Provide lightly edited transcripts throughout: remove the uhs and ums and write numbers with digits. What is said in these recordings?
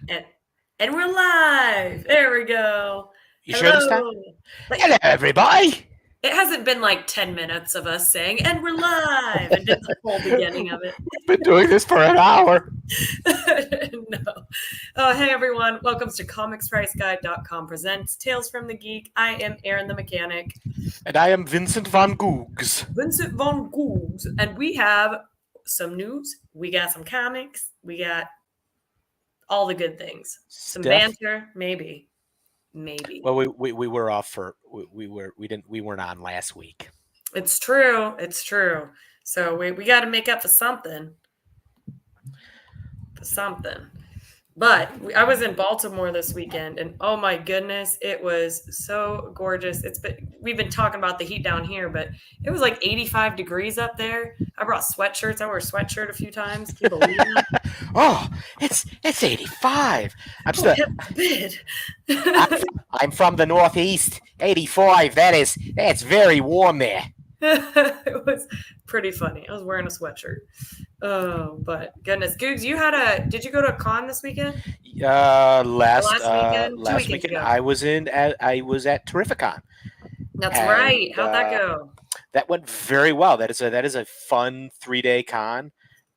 And, and we're live. There we go. You sure this time? Hello. Like Hello, everybody. it hasn't been like 10 minutes of us saying, and we're live, and did the whole beginning of it. We've been doing this for an hour. No. Oh, hey everyone. Welcome to comicspriceguide.com presents Tales from the Geek. I am Aaron the Mechanic. And I am Vincent Van Googs. Vincent Von Googs. And we have some news. We got some comics. We got all the good things. Some banter, maybe. Well, we were off for we weren't on last week. It's true. It's true. So we got to make up for something. But I was in Baltimore this weekend, and oh my goodness, it was so gorgeous. We've been talking about the heat down here, but it was like 85 degrees up there. I brought sweatshirts. I wore a sweatshirt a few times. Can you believe that? Oh, it's 85. I'm from the Northeast. 85. That's very warm there. It was pretty funny. I was wearing a sweatshirt. Oh, but goodness, Googs, did you go to a con this weekend? Last weekend I was at Terrificon. That's right. How'd that go? That went very well. That is a fun 3-day con.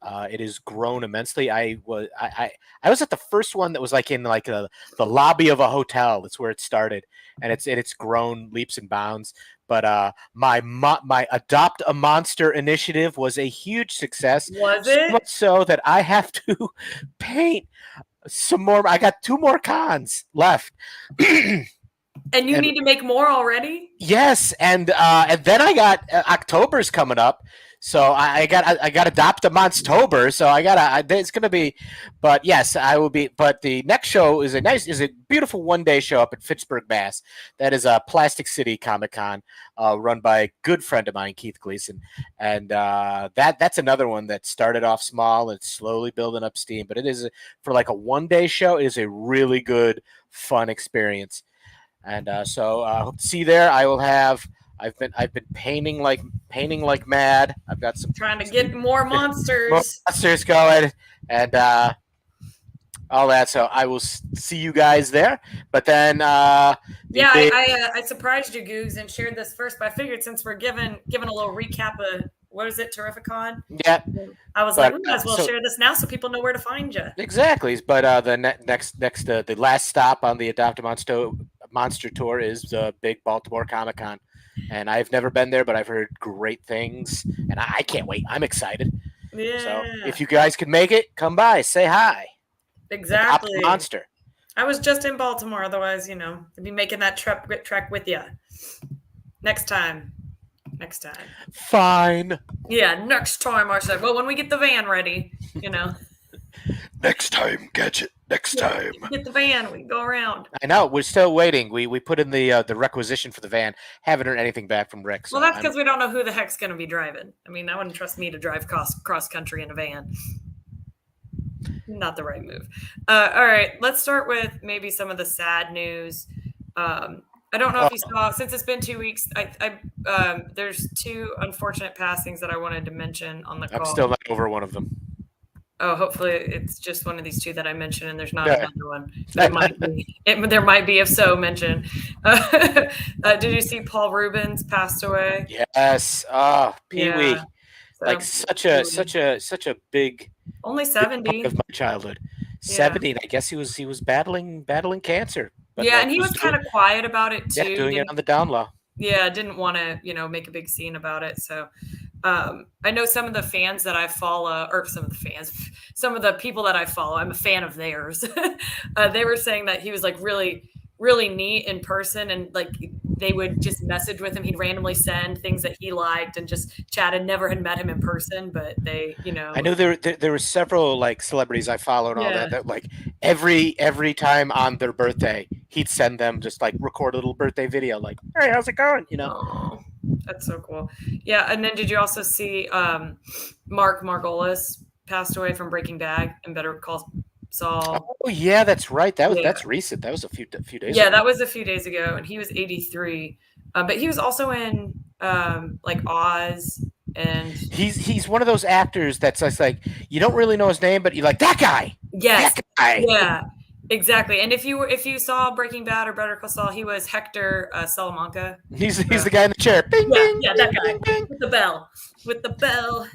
It has grown immensely. I was at the first one that was like in like the lobby of a hotel. That's where it started, and it's grown leaps and bounds. But my Adopt a Monster initiative was a huge success. Was it? So much so that I have to paint some more. I got 2 more cons left. And you need to make more already? Yes, and then I got October's coming up. So I got Adopt a Monstober. So it's gonna be, but yes, I will be. But the next show is a beautiful 1-day show up at Fitchburg, Mass. That is a Plastic City Comic Con, run by a good friend of mine, Keith Gleason, and that's another one that started off small and slowly building up steam. But it is for like a 1-day show. It is a really good, fun experience, and so I hope to see you there. I will have. I've been painting like mad. I've got some trying to get more monsters going, and all that. So I will see you guys there. But then, I surprised you, Googs, and shared this first. But I figured since we're giving a little recap of what is it, Terrificon? Yeah, I was like, we might as well share this now so people know where to find you. Exactly. But the last stop on the Adopt a Monster tour is the big Baltimore Comic Con. And I've never been there, but I've heard great things, and I can't wait. I'm excited. Yeah. So if you guys can make it, come by, say hi. Exactly. Adopt a Monster. I was just in Baltimore. Otherwise, I'd be making that trek with you. Next time. Fine. Yeah, next time. I said, well, when we get the van ready, Next time, Gadget. Next time. Get the van. We can go around. I know. We're still waiting. We put in the requisition for the van. Haven't heard anything back from Rick. So well, that's because we don't know who the heck's going to be driving. I mean, I wouldn't trust me to drive cross country in a van. Not the right move. All right. Let's start with maybe some of the sad news. I don't know if you saw, since it's been 2 weeks, there's 2 unfortunate passings that I wanted to mention on the call. I'm still not over one of them. Oh, hopefully it's just one of these 2 that I mentioned, and there's not another one. There might be. There might be, if so, mention. Did you see Paul Rubens passed away? Yes. Pee-wee. Yeah. Like such a big. Only 70. Big part of my childhood. 70. Yeah. I guess he was battling cancer. But and he was kind of quiet about it too. Yeah, doing it on the down low. Yeah, didn't want to make a big scene about it. So. I know some of the fans that I follow, or some of the people that I follow, I'm a fan of theirs. They were saying that he was like really, really neat in person, and like they would just message with him. He'd randomly send things that he liked and just chatted. Never had met him in person, but they, I know there were several like celebrities I followed and all that like every time on their birthday, he'd send them just like record a little birthday video, like, hey, how's it going? Oh. That's so cool. Yeah, and then did you also see Mark Margolis passed away from Breaking Bad and Better Call Saul? Oh yeah, that's right. That's recent. That was a few days ago. Yeah, that was a few days ago, and he was 83. But he was also in like Oz, and he's one of those actors that's just like you don't really know his name, but you're like that guy. Yes. That guy. Yeah. Exactly. And if you saw Breaking Bad or Better Call Saul, he was Hector Salamanca. He's the guy in the chair. Bing, Yeah, bing, yeah, bing, that guy bing, bing. with the bell, with the bell.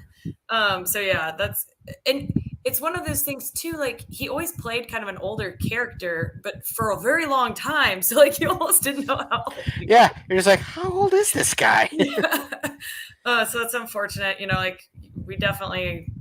So yeah, that's and it's one of those things too. Like he always played kind of an older character, but for a very long time. So like you almost didn't know how old he was. Yeah, you're just like, how old is this guy? Yeah. So it's unfortunate, like we definitely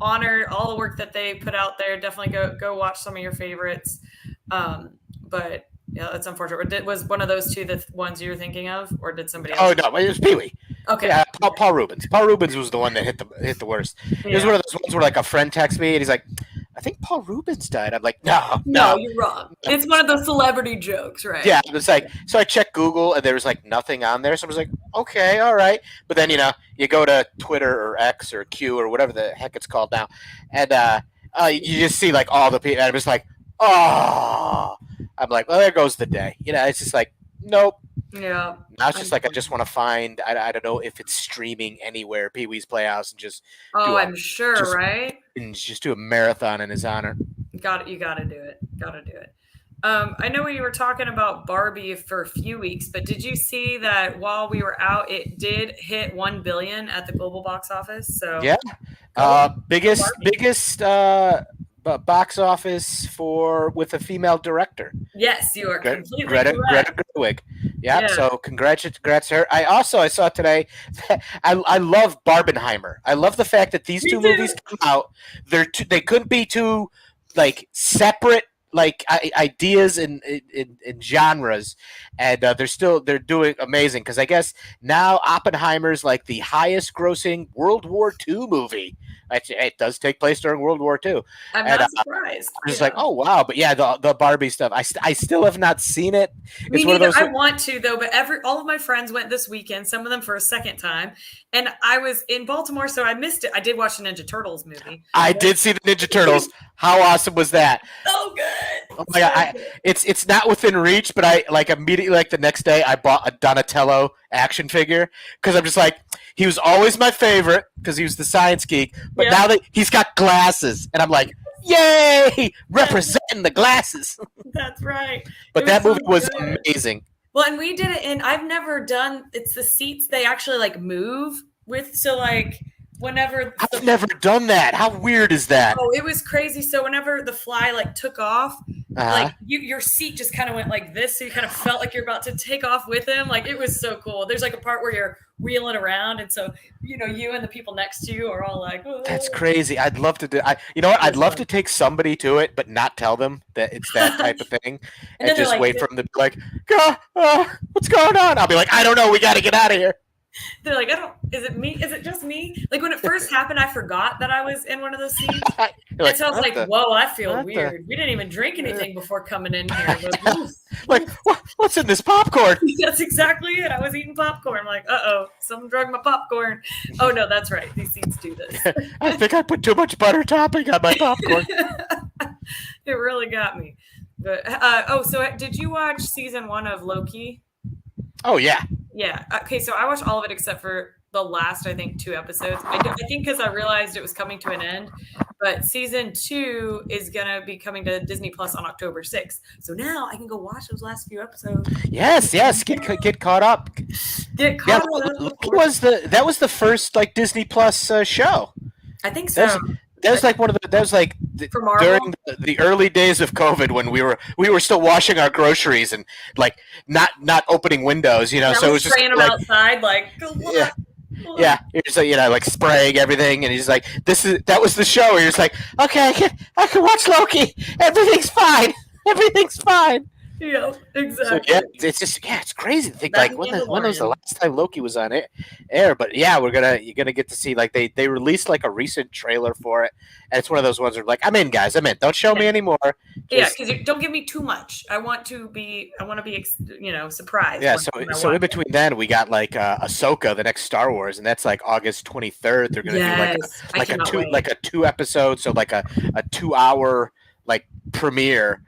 honor all the work that they put out there. Definitely go watch some of your favorites. But yeah, that's unfortunate. Was one of those two the ones you were thinking of, or did somebody else? Oh no, it was Pee Wee. Okay. Yeah, Paul Rubens. Paul Rubens was the one that hit the worst. It was Yeah. one of those ones where like a friend texts me and he's like, "I think Paul Rubens died." I'm like, "No, No, no." you're wrong. It's one of those celebrity jokes, right? Yeah, it was like, so I checked Google and there was like nothing on there. So I was like, okay, all right. But then you go to Twitter or X or Q or whatever the heck it's called now, and you just see like all the people. And I'm just like, oh, I'm like, well, there goes the day. It's just like, nope. Yeah. Now it's just like I just want to find. I don't know if it's streaming anywhere. Pee Wee's Playhouse and just Oh, do a I'm sure, just right? and just do a marathon in his honor. You got to do it. Got to do it. I know you were talking about Barbie for a few weeks, but did you see that while we were out, it did hit 1 billion at the global box office? So Yeah, go biggest box office with a female director. Yes, you are completely Greta correct. Gerwig. Yeah, Yeah. so congrats to her. I saw today that I love Barbenheimer. I love the fact that these two movies come out. They couldn't be two like separate like ideas and genres, and they're doing amazing because I guess now Oppenheimer's like the highest grossing World War II movie. It does take place during World War II. I'm And not surprised. I'm just like, oh wow, but yeah, the Barbie stuff. I still have not seen it. Me It's one of neither. those. I want to though, but all of my friends went this weekend. Some of them for a second time, and I was in Baltimore, so I missed it. I did watch the Ninja Turtles movie. I did see the Ninja Turtles. How awesome was that? So good. Oh my god! It's not within reach, but I like immediately like the next day I bought a Donatello action figure because I'm just like he was always my favorite because he was the science geek, but now that he's got glasses, and I'm like, yay, representing the glasses. That's right. But that movie was amazing. Well, and we did it, and I've never done. It's the seats they actually like move with. So like whenever I've never done that. How weird is that? Oh, it was crazy. So whenever the fly like took off, like your seat just kind of went like this, so you kind of felt like you're about to take off with him. Like it was so cool. There's like a part where you're wheeling around, and so you and the people next to you are all like, oh. That's crazy. I'd love to do. You know what? I'd love to take somebody to it, but not tell them that it's that type of thing, and just like, wait for them to be like, "What's going on?" I'll be like, "I don't know. We got to get out of here." They're like, is it me? Is it just me? Like when it first happened, I forgot that I was in one of those seats. And so I was like, whoa, I feel weird. We didn't even drink anything before coming in here. Like, what's in this popcorn? That's exactly it. I was eating popcorn. I'm like, someone drug my popcorn. Oh no, that's right. These seats do this. I think I put too much butter topping on my popcorn. It really got me. But so did you watch season 1 of Loki? Oh yeah. Yeah. Okay, so I watched all of it except for the last, I think, 2 episodes. I think because I realized it was coming to an end. But season 2 is gonna be coming to Disney Plus on October 6th. So now I can go watch those last few episodes. Yes. Get caught up. Get caught up. That was the first like Disney Plus show. I think so. That was like during the early days of COVID when we were still washing our groceries and like not opening windows, so it was just spraying them outside, like yeah, you're just like spraying everything, and he's like, that was the show. You're just like, okay, I can watch Loki. Everything's fine. Yeah, exactly. So, yeah, it's crazy to think like when was the last time Loki was on air? But yeah, you're gonna get to see like they released like a recent trailer for it, and it's one of those ones where like I'm in, guys, I'm in. Don't show me anymore. Because don't give me too much. I want to be surprised. Yeah, so in between then we got like Ahsoka, the next Star Wars, and that's like August 23rd. They're gonna do like a 2 episode, so like a 2-hour like premiere.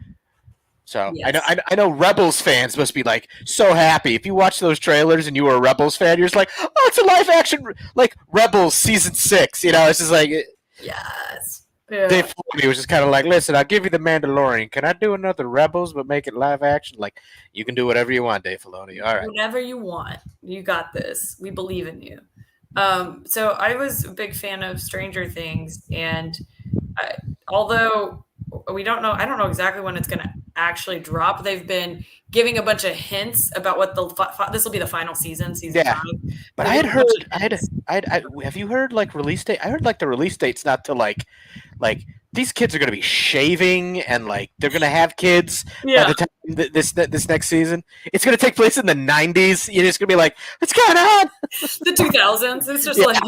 So yes. I know Rebels fans must be like so happy. If you watch those trailers and you were a Rebels fan, you're just like, oh, it's a live action like Rebels season 6. It's just like yes. Yeah. Dave Filoni was just kind of like, listen, I'll give you the Mandalorian. Can I do another Rebels but make it live action? Like, you can do whatever you want, Dave Filoni. All right. Whatever you want. You got this. We believe in you. So I was a big fan of Stranger Things, and I, although we don't know, I don't know exactly when it's going to actually drop. They've been giving a bunch of hints about what this will be the final season, season Yeah, 5. but They're I had giving a heard, bunch of hints. have you heard like release date? I heard like the release date's not till like these kids are gonna be shaving and like they're gonna have kids by Yeah, the time this next season. It's gonna take place in the '90s. You're just gonna be like, what's going on? the 2000s. It's just Yeah. like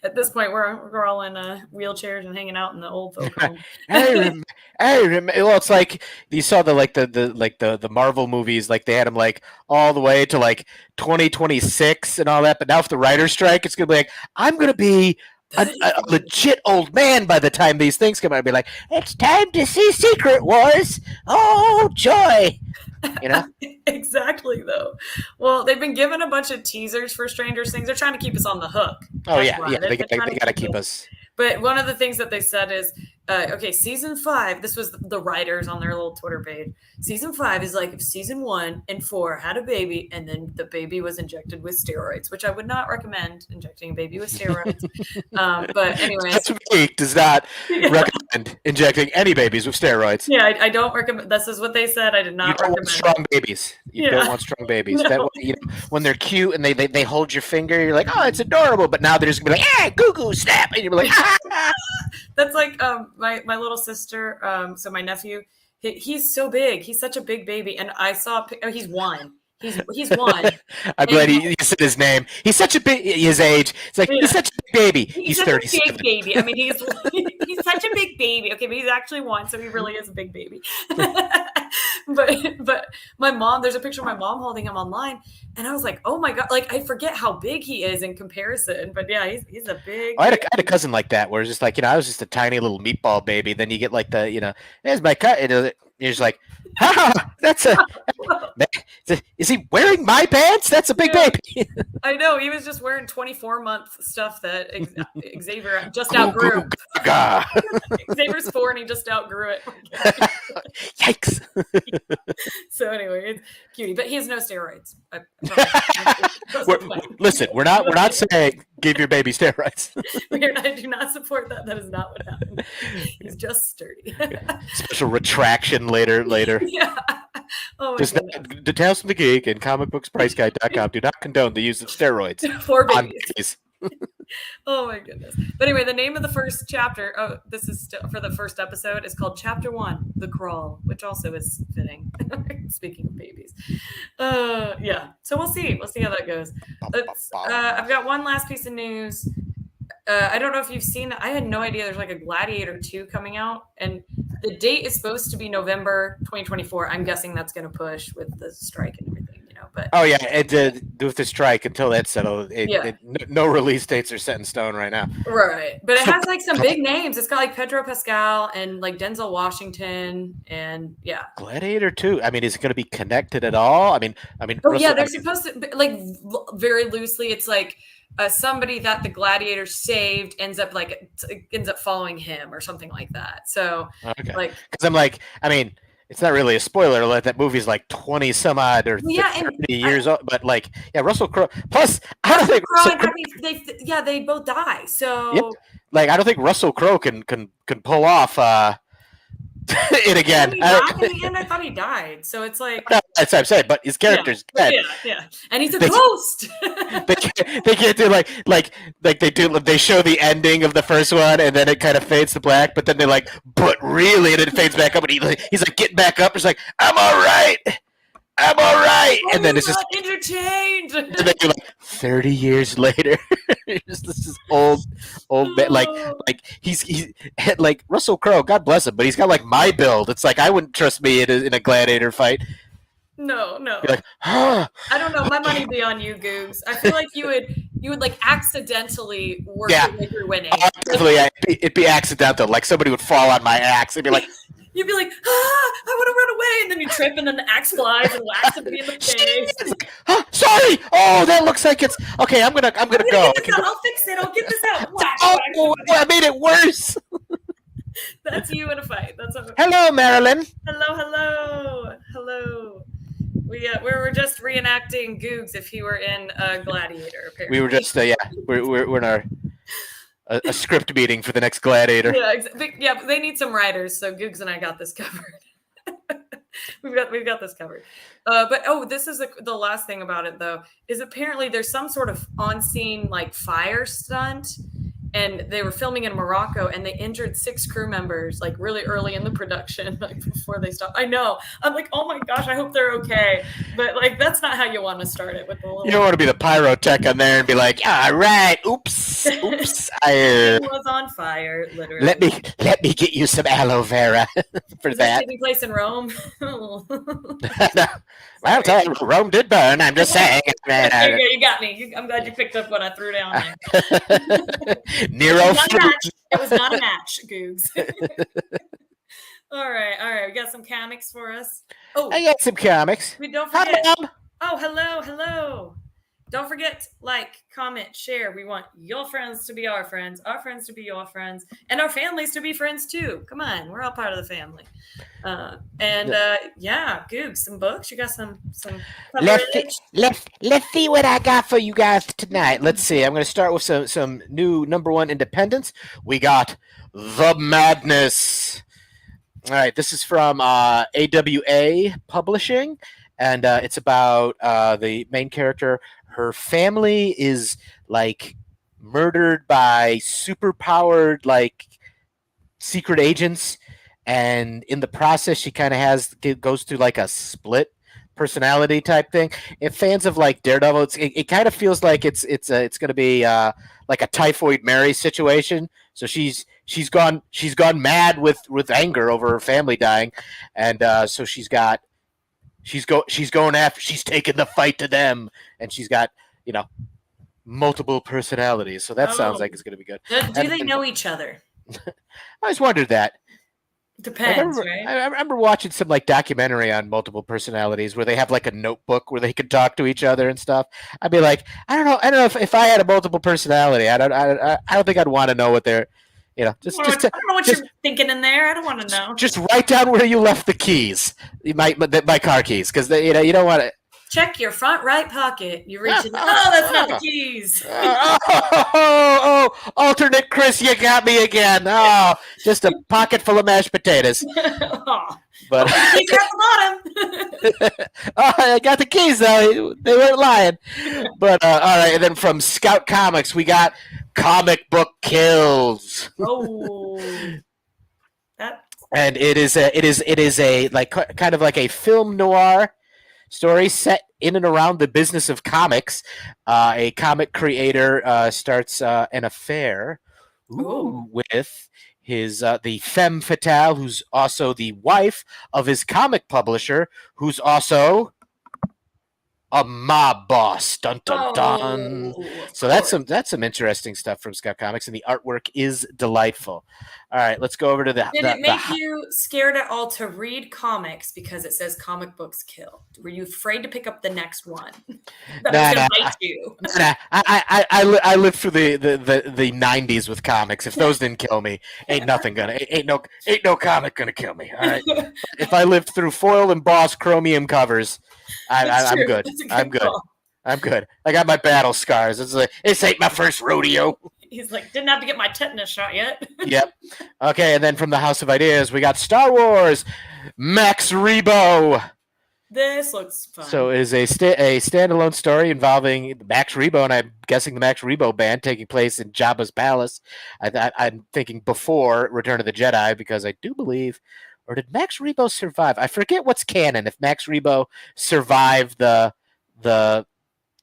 at this point, we're all in wheelchairs and hanging out in the old folk home. I remember. Well, it's like you saw the Marvel movies. Like they had them like all the way to like 2026 and all that. But now if the writer's strike, it's gonna be like I'm gonna be a legit old man by the time these things come out. I'd be like, it's time to see Secret Wars. Oh joy! You know. Exactly, though. Well, they've been given a bunch of teasers for Stranger Things. They're trying to keep us on the hook. Oh That's yeah, why. yeah. They're They trying to gotta keep us. But one of the things that they said is, okay, season 5, this was the writers on their little Twitter page. Season 5 is like if season 1 and 4 had a baby and then the baby was injected with steroids, which I would not recommend injecting a baby with steroids. But anyways. Geek does not recommend injecting any babies with steroids. Yeah, I don't recommend. This is what they said. I did not recommend. Want strong babies. You don't want strong babies. No. That, you know, when they're cute and they hold your finger, you're like, oh, it's adorable. But now they're just gonna be like, ah, goo goo snap, and you're like, ah. That's like my little sister. So my nephew, he's so big. He's such a big baby, and I saw. Oh, he's 1. He's 1. I'm glad you said his name. He's such a big his age. It's like he's such a big baby. He's such 37. a big baby. I mean, he's such a big baby. Okay, but he's actually 1, so he really is a big baby. but my mom, there's a picture of my mom holding him online, and I was like, oh my god, like I forget how big he is in comparison. But yeah, he's a big. I had a cousin like that, where it's just like I was just a tiny little meatball baby. Then you get like there's my cut. You're just like, that's is he wearing my pants? That's a big baby. I know, he was just wearing 24-month stuff that Xavier just outgrew. Xavier's 4 and he just outgrew it. Yikes. So anyway, it's cutie, but he has no steroids. Listen, we're not saying give your baby steroids. I do not support that. That is not what happened. He's just sturdy. Special retraction later. Yeah. Oh my Details from the Geek and comicbookspriceguide.com do not condone the use of steroids for on babies. Oh my goodness. But anyway, the name of the first chapter, this is still for the first episode, is called Chapter 1, The Crawl, which also is fitting. Speaking of babies. Yeah. So we'll see. We'll see how that goes. I've got one last piece of news. I don't know if you've seen that. I had no idea there's like a Gladiator 2 coming out, and the date is supposed to be November 2024. I'm guessing that's going to push with the strike and everything, But oh yeah, with the strike until that's settled, no release dates are set in stone right now. Right, but it has like some big names. It's got like Pedro Pascal and like Denzel Washington, and yeah. Gladiator 2. I mean, is it going to be connected at all? I mean. Oh yeah, they're supposed to like very loosely. It's like. Somebody that the gladiator saved ends up following him or something like that. So, because I'm like, I mean, it's not really a spoiler alert. That movie's like 20 some odd or 30 years old, but like, yeah, Russell Crowe. Plus, I don't think they both die. So, yeah, like, I don't think Russell Crowe can pull off it again. In the end, I thought he died. So it's like that's what I'm saying. But his character's dead. Yeah, and he's a ghost. they can't do like they do. They show the ending of the first one, and then it kind of fades to black. But then they're like, but really, and it fades back up, and he's like getting back up. He's like, I'm all right. And then it's just interchange. And then you're like 30 years later. This is old man. Like he's like Russell Crowe, God bless him, but he's got like my build. It's like I wouldn't trust me in a gladiator fight. No. You're like, huh. I don't know. My money would be on you, Goobs. I feel like you would like accidentally work like you're winning. Definitely, it'd be accidental. Like somebody would fall on my axe. It'd be like. You'd be like, I want to run away, and then you trip, and then the axe flies and whacks him in the face. Sorry. Oh, that looks like it's okay. I'm gonna go. I'll fix it. I'll get this out. I made it worse. That's you in a fight. That's a Hello, Marilyn. hello. We're just reenacting Googs if he were in Gladiator. We were Apparently, just we're in a script meeting for the next Gladiator. yeah. They need some writers, so Googs and I got this covered. we've got this covered. But this is the last thing about it though. Is apparently there's some sort of on-scene like fire stunt. And they were filming in Morocco, and they injured 6 crew members like really early in the production, like before they stopped. I know. I'm like, oh my gosh, I hope they're okay. But like, that's not how you want to start it with the little. You don't want to be the pyrotech on there and be like, all right, oops, it was on fire, literally. Let me get you some aloe vera for Is that. This taking place in Rome? Well, Rome did burn. I'm just saying. You got me. I'm glad you picked up what I threw down there. Nero. It was not a match, Googs. All right. We got some comics for us. Oh, I got some comics. We don't forget. Hi, Mom. Oh, hello. Don't forget, like, comment, share. We want your friends to be our friends to be your friends, and our families to be friends too. Come on, we're all part of the family. Googs, some books. You got some. Let's see what I got for you guys tonight. Let's see. I'm going to start with some new #1 independents. We got The Madness. All right, this is from AWA Publishing, and it's about the main character. Her family is like murdered by superpowered like secret agents, and in the process she kind of goes through like a split personality type thing. If fans of like Daredevil, it kind of feels like it's going to be like a Typhoid Mary situation. So she's gone mad with anger over her family dying, and so she's taking the fight to them, and she's got multiple personalities. So that sounds like it's going to be good. Do they know each other? I always wondered that. Depends, right? I remember watching some like documentary on multiple personalities where they have like a notebook where they can talk to each other and stuff. I'd be like, I don't know if I had a multiple personality, I don't think I'd want to know what they're. I don't know what you're thinking in there. I don't want to know. Just write down where you left the keys, my car keys, because you don't want to. Check your front right pocket. You reach it. Oh, that's not the keys. Alternate Chris, you got me again. Oh, just a pocket full of mashed potatoes. But keys are at the bottom. I got the keys though. They weren't lying. But all right, and then from Scout Comics, we got Comic Book Kills. Oh, and it is a like kind of like a film noir story set in and around the business of comics. A comic creator starts an affair with his the femme fatale, who's also the wife of his comic publisher, who's also a mob boss. Dun dun dun. So that's some interesting stuff from Scout Comics, and the artwork is delightful. All right, let's go over to the. Did it make you scared at all to read comics because it says comic books kill? Were you afraid to pick up the next one? I lived through the 90s with comics. If those didn't kill me, ain't no comic gonna kill me. All right. If I lived through foil embossed chromium covers, I'm good. I'm good. I got my battle scars. It's like, this ain't my first rodeo. He's like, didn't have to get my tetanus shot yet. Yep. Okay, and then from the House of Ideas, we got Star Wars, Max Rebo. This looks fun. So it is a standalone story involving Max Rebo, and I'm guessing the Max Rebo band, taking place in Jabba's palace. I'm thinking before Return of the Jedi, because I do believe, or did Max Rebo survive? I forget what's canon. If Max Rebo survived the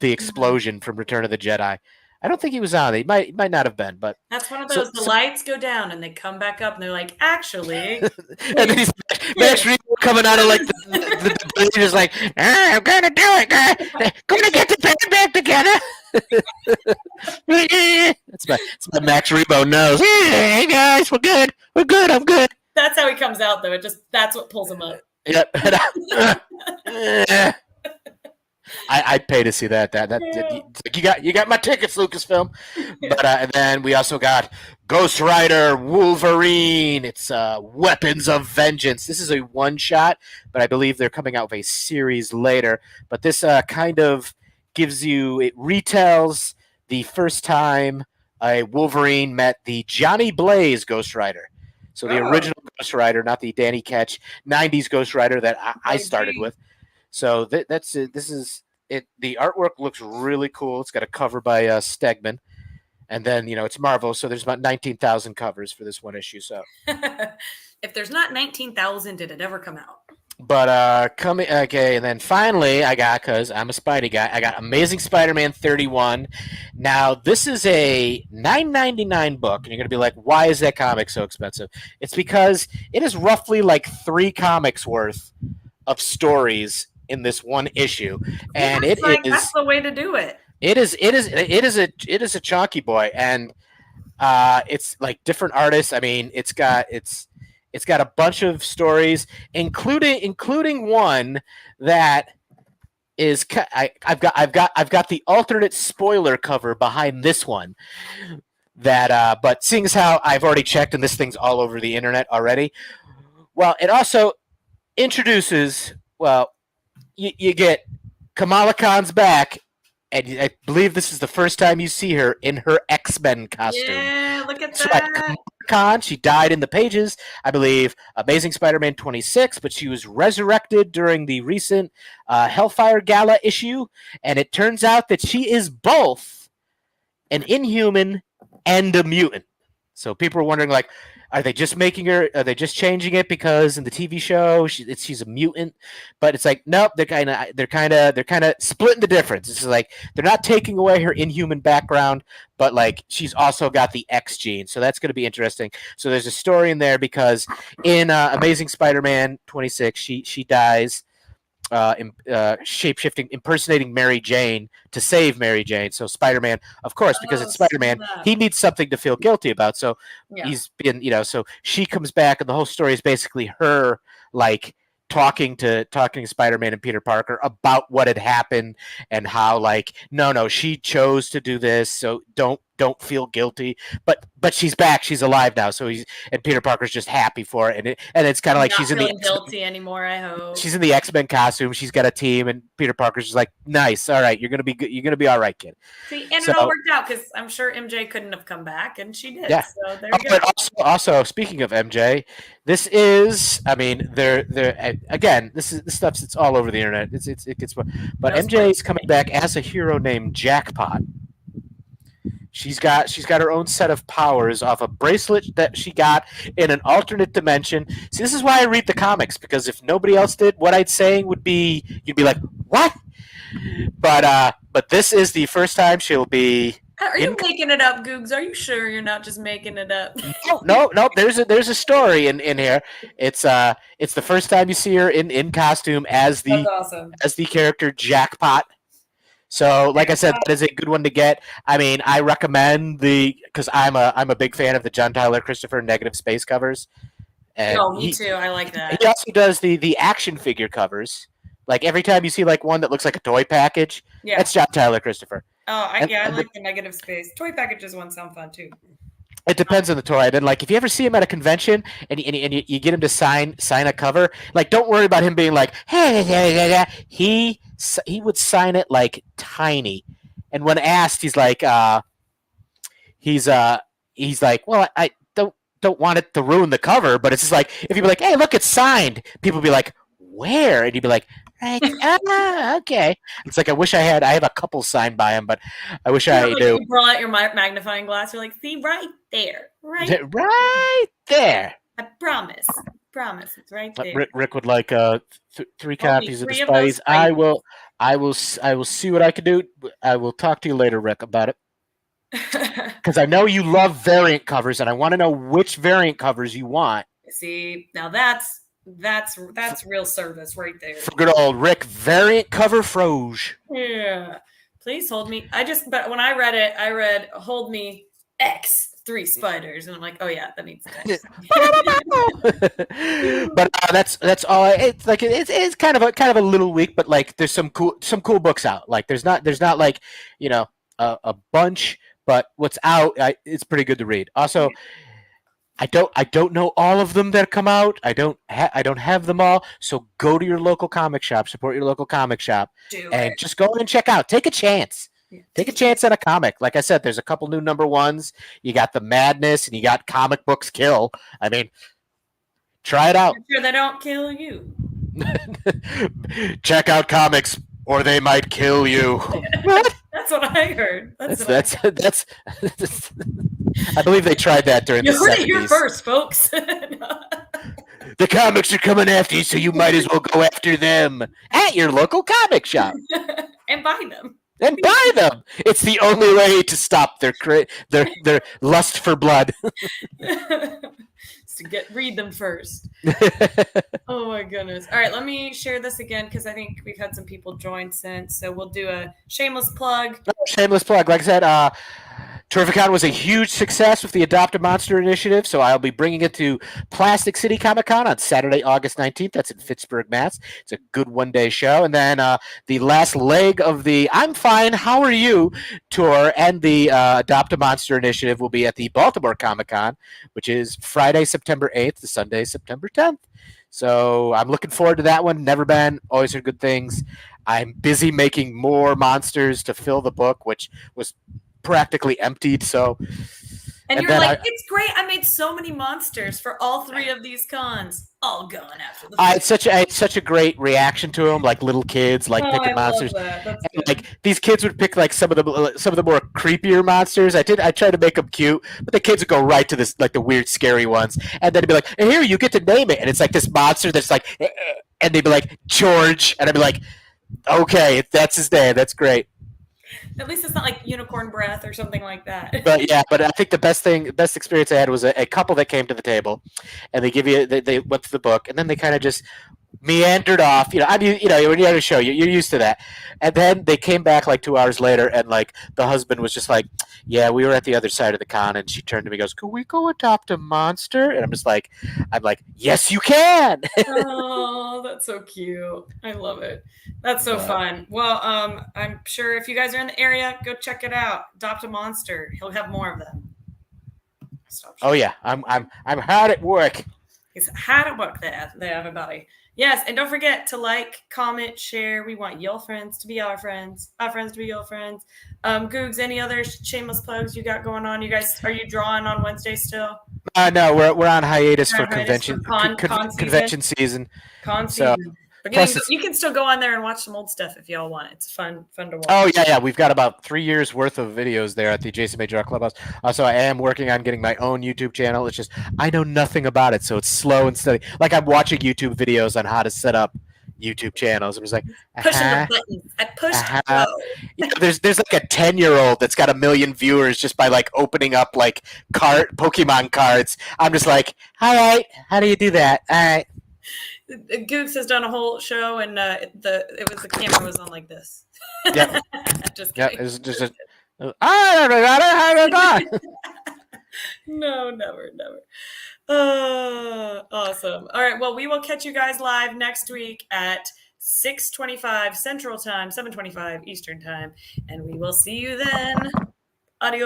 explosion from Return of the Jedi, I don't think he was on it. He might not have been, but that's one of those. The lights go down and they come back up, and they're like, actually. And then he's Max Rebo coming out of like the just like, I'm gonna do it, guy. Gonna get the band back together. It's my Max Rebo nose. Hey guys, we're good. I'm good. That's how he comes out, though. That's what pulls him up. Yep. I'd pay to see that. You got my tickets, Lucasfilm. But and then we also got Ghost Rider Wolverine. It's Weapons of Vengeance. This is a one shot, but I believe they're coming out with a series later. But this kind of gives you it retells the first time a Wolverine met the Johnny Blaze Ghost Rider. So the Oh, original Ghost Rider, not the Danny Ketch '90s Ghost Rider that I started OG. with. So that's it. This is it. The artwork looks really cool. It's got a cover by Stegman, and then it's Marvel, so there's about 19,000 covers for this one issue. So, If there's not 19,000, did it ever come out? but coming okay, and then finally I got because I'm a Spidey guy. I got Amazing Spider-Man 31. Now this is a $9.99 book, and you're gonna be like, why is that comic so expensive? It's because it is roughly like 3 comics worth of stories in this one issue, Yeah, and it's like that's the way to do it. it is a chunky boy, and it's like different artists. I mean, it's got a bunch of stories, including one that is I've got the alternate spoiler cover behind this one that but seeing as how I've already checked and this thing's all over the internet already. Well, it also introduces you get Kamala Khan's back, and I believe this is the first time you see her in her X-Men costume. Yeah, look at That's right, that. Kamala Khan. She died in the pages, I believe, Amazing Spider-Man 26, but she was resurrected during the recent Hellfire Gala issue, and it turns out that she is both an Inhuman and a mutant. So people are wondering, like, are they just making her? Are they just changing it because in the TV show she's a mutant? But it's like, nope. They're kind of splitting the difference. It's like they're not taking away her Inhuman background, but like she's also got the X gene. So that's going to be interesting. So there's a story in there because in Amazing Spider-Man 26, she dies shape-shifting, impersonating Mary Jane to save Mary Jane. So Spider-Man, of course, because Oh, it's Spider-Man, snap. he needs something to feel guilty about. So Yeah. he's been, so she comes back, and the whole story is basically her like talking to Spider-Man and Peter Parker about what had happened and how like no she chose to do this, so don't feel guilty, but she's back, she's alive now, so and Peter Parker's just happy for it, and it's kind of I'm like not feeling guilty anymore, I hope. she's in the X-Men costume. She's got a team, and Peter Parker's just like, nice. All right, you're gonna be good. You're gonna be all right, kid. See, and So it all worked out because I'm sure MJ couldn't have come back, and she did. yeah. So there Oh, you go. but also speaking of MJ, this is. I mean, they're again. This stuff's it's all over the internet. It gets. But No MJ is spoilers. coming back as a hero named Jackpot. She's got her own set of powers off a bracelet that she got in an alternate dimension. See, this is why I read the comics, because if nobody else did, what I'd saying would be you'd be like, what? But this is the first time she'll be Are in. you making it up, Googs? Are you sure you're not just making it up? No. There's a story in here. It's the first time you see her in costume as That's the awesome. character Jackpot. So, like I said, that is a good one to get. I mean, I recommend because I'm a big fan of the John Tyler Christopher negative space covers, and Oh, me too. I like that. he also does the action figure covers. Like every time you see like one that looks like a toy package, Yeah. that's John Tyler Christopher. Oh, I And like the negative space. Toy packages one sound fun too. it depends on the toy. And then, like, if you ever see him at a convention and you get him to sign a cover, like, don't worry about him being like, hey, he would sign it like tiny. And when asked, he's like, he's like, well, I don't want it to ruin the cover, but it's just like if you'd be like, hey, look, it's signed, people would be like, where? And you'd be like, right, okay. It's like I have a couple signed by him, but I wish I like knew. you brought out your magnifying glass. You're like, see, right there, Right there. I promise, it's right there. Rick would like 3 copies of the 3 of those Spideys. I will see what I can do. I will talk to you later, Rick, about it. Because I know you love variant covers, and I want to know which variant covers you want. See, now that's real service right there. For good old Rick, variant cover Froge. Yeah. Please hold me. But when I read it, I read hold me X 3 spiders, and I'm like, oh yeah, that means text. But that's all. It's like it's kind of a little weak, but like there's some cool books out. Like there's not like you know a bunch, but what's out, it's pretty good to read. Also, I don't know all of them that come out. I don't have them all. So go to your local comic shop, support your local comic shop, Do and it. just go in and check out. Take a chance. Yeah, Take a chance on a comic. Like I said, there's a couple new number ones. You got the Madness, and you got Comic Books Kill. I mean, try it out. Make sure they don't kill you. Check out comics, or they might kill you. What? That's what I heard. That's. I believe they tried that during the You heard it here 70s. first, folks. The comics are coming after you, so you might as well go after them at your local comic shop And buy them. and buy them. It's the only way to stop their lust for blood. Read them first. Oh my goodness. All right, let me share this again because I think we've had some people join since. So we'll do a shameless plug. Shameless plug. Like I said, Terrificon was a huge success with the Adopt a Monster initiative, so I'll be bringing it to Plastic City Comic Con on Saturday, August 19th. That's in Pittsburgh, Mass. It's a good one-day show. And then the last leg of the I'm Fine, How Are You tour and the Adopt a Monster initiative will be at the Baltimore Comic Con, which is Friday, September 8th to Sunday, September 10th. So I'm looking forward to that one. Never been. Always heard good things. I'm busy making more monsters to fill the book, which was practically emptied. So, and you're like, it's great. I made so many monsters for all 3 of these cons, all going after the. It's such a great reaction to them, like little kids, like picking monsters. And, like these kids would pick like some of the more creepier monsters. I tried to make them cute, but the kids would go right to this like the weird, scary ones, and then it'd be like, hey, here, you get to name it, and it's like this monster that's like, and they'd be like George, and I'd be like, okay, that's his name. That's great. At least it's not like unicorn breath or something like that. But yeah, but I think the best experience I had was a couple that came to the table, and they went through the book, and then they kind of just meandered off. When you're at a show, you're used to that. And then they came back like 2 hours later, and like the husband was just like, "Yeah, we were at the other side of the con," and she turned to me, and goes, "Can we go adopt a monster?" And I'm like, "Yes, you can." Oh, that's so cute. I love it. That's so fun. Well, I'm sure if you guys are in the area, go check it out. Adopt a Monster. He'll have more of them. Oh yeah, I'm hard at work. He's hard at work there, everybody. Yes, and don't forget to like, comment, share. We want your friends to be our friends to be your friends. Googs, any other shameless plugs you got going on? You guys, are you drawing on Wednesday still? No, we're on hiatus for convention season. Con season. But you can still go on there and watch some old stuff if y'all want. It's fun to watch. Oh yeah, we've got about 3 years worth of videos there at the Jason Major Clubhouse. So I am working on getting my own YouTube channel. It's just I know nothing about it, so it's slow and steady. Like I'm watching YouTube videos on how to set up YouTube channels. I'm just like pushing the buttons. I pushed there's like a 10-year-old that's got 1 million viewers just by like opening up like Pokemon cards. I'm just like, all right, how do you do that? All right. Gooks has done a whole show, and the camera was on like this. Yeah, just kidding. Yeah, it's just I don't know. No, never. Awesome. All right. Well, we will catch you guys live next week at 6:25 Central Time, 7:25 Eastern Time, and we will see you then. Adios.